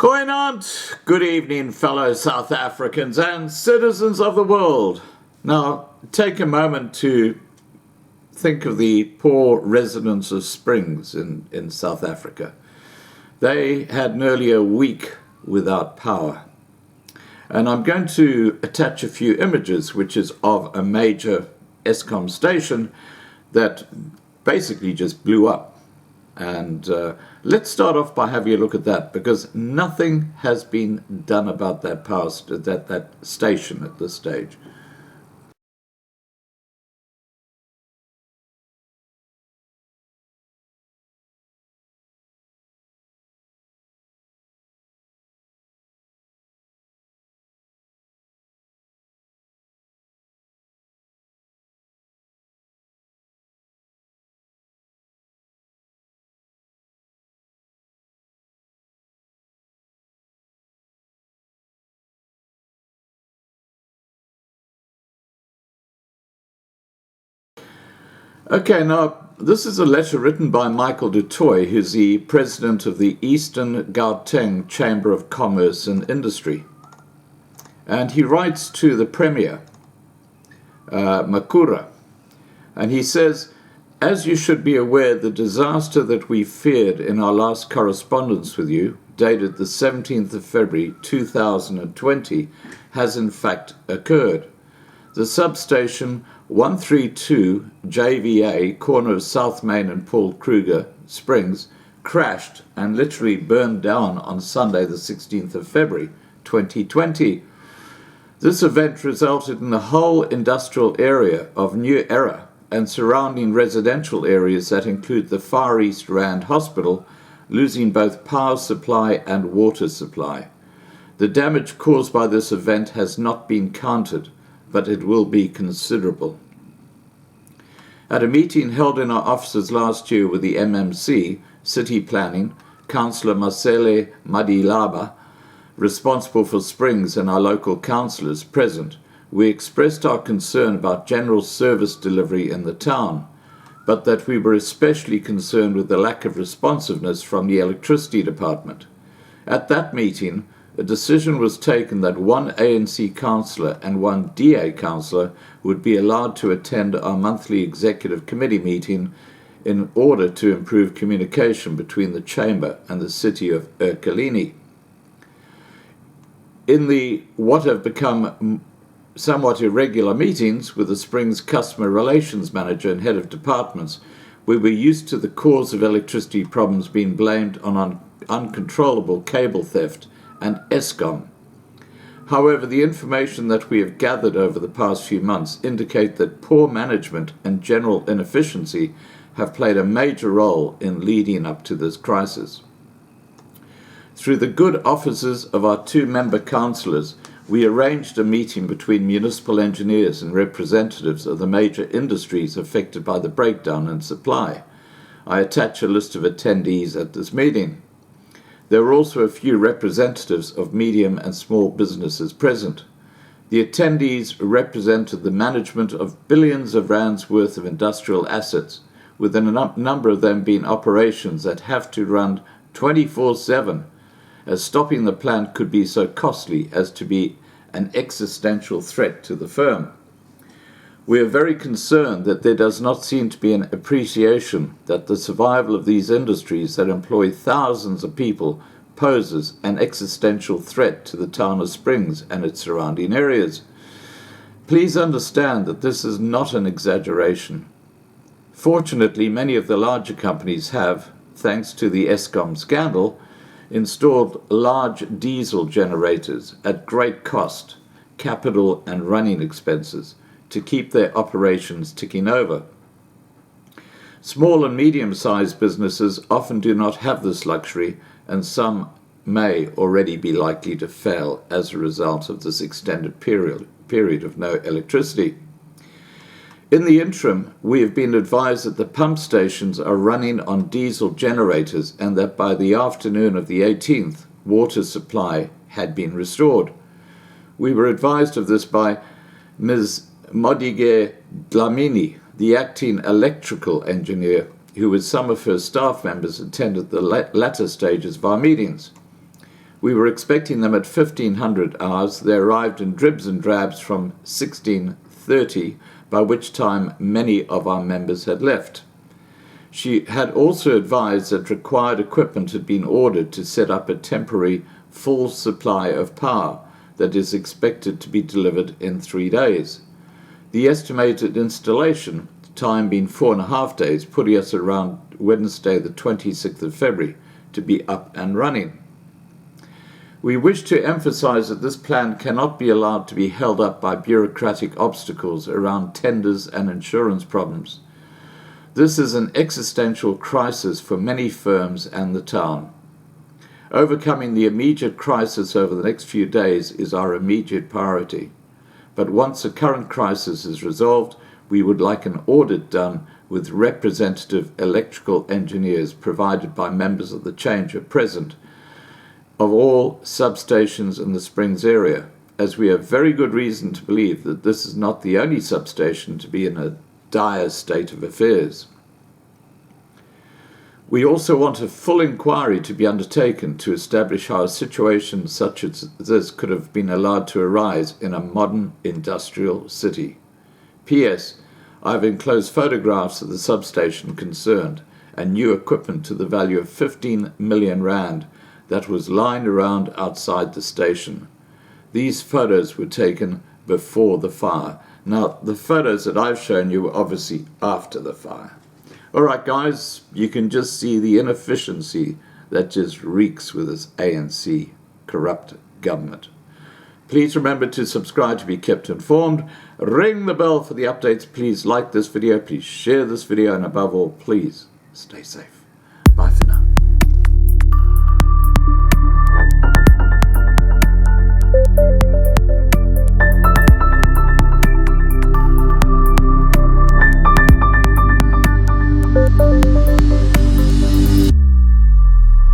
Goeienaand, good evening, fellow South Africans and citizens of the world. Now, take a moment to think of the poor residents of Springs in South Africa. They had nearly a week without power. And I'm going to attach a few images, which is of a major Eskom station that basically just blew up. And let's start off by having a look at that, because nothing has been done about that that station at this stage. Okay, now this is a letter written by Michael du Toit, who's the president of the Eastern Gauteng Chamber of Commerce and Industry. And he writes to the Premier, Makura, and he says, "As you should be aware, the disaster that we feared in our last correspondence with you, dated the 17th of February 2020, has in fact occurred. The substation 132 JVA, corner of South Main and Paul Kruger, Springs, crashed and literally burned down on Sunday the 16th of February 2020. This event resulted in the whole industrial area of New Era and surrounding residential areas that include the Far East Rand Hospital losing both power supply and water supply. The damage caused by this event has not been counted, but it will be considerable." At a meeting held in our offices last year with the MMC, City Planning, Councillor Masele Madilaba, responsible for Springs, and our local councillors present, we expressed our concern about general service delivery in the town, but that we were especially concerned with the lack of responsiveness from the electricity department. At that meeting, a decision was taken that one ANC councillor and one DA councillor would be allowed to attend our monthly executive committee meeting in order to improve communication between the Chamber and the city of eKalini. In the what have become somewhat irregular meetings with the Springs Customer Relations Manager and Head of Departments, we were used to the cause of electricity problems being blamed on uncontrollable cable theft and Eskom. However, the information that we have gathered over the past few months indicate that poor management and general inefficiency have played a major role in leading up to this crisis. Through the good offices of our two member councillors, we arranged a meeting between municipal engineers and representatives of the major industries affected by the breakdown in supply. I attach a list of attendees at this meeting. There were also a few representatives of medium and small businesses present. The attendees represented the management of billions of rands worth of industrial assets, with a number of them being operations that have to run 24/7, as stopping the plant could be so costly as to be an existential threat to the firm. We are very concerned that there does not seem to be an appreciation that the survival of these industries that employ thousands of people poses an existential threat to the town of Springs and its surrounding areas. Please understand that this is not an exaggeration. Fortunately, many of the larger companies have, thanks to the Eskom scandal, installed large diesel generators at great cost, capital and running expenses, to keep their operations ticking over. Small and medium-sized businesses often do not have this luxury, and some may already be likely to fail as a result of this extended period of no electricity. In the interim, we have been advised that the pump stations are running on diesel generators and that by the afternoon of the 18th, water supply had been restored. We were advised of this by Ms. Modige Dlamini, the acting electrical engineer, who with some of her staff members attended the latter stages of our meetings. We were expecting them at 1500 hours. They arrived in dribs and drabs from 1630, by which time many of our members had left. She had also advised that required equipment had been ordered to set up a temporary full supply of power that is expected to be delivered in 3 days. The estimated installation time being 4.5 days, putting us around Wednesday the 26th of February to be up and running. We wish to emphasize that this plan cannot be allowed to be held up by bureaucratic obstacles around tenders and insurance problems. This is an existential crisis for many firms and the town. Overcoming the immediate crisis over the next few days is our immediate priority. But once the current crisis is resolved, we would like an audit done with representative electrical engineers provided by members of the Chamber present of all substations in the Springs area, as we have very good reason to believe that this is not the only substation to be in a dire state of affairs. We also want a full inquiry to be undertaken to establish how a situation such as this could have been allowed to arise in a modern industrial city. P.S. I have enclosed photographs of the substation concerned and new equipment to the value of 15 million rand that was lying around outside the station. These photos were taken before the fire. Now, the photos that I've shown you were obviously after the fire. All right, guys, you can just see the inefficiency that just reeks with this ANC corrupt government. Please remember to subscribe to be kept informed. Ring the bell for the updates. Please like this video. Please share this video. And above all, please stay safe. Bye for now.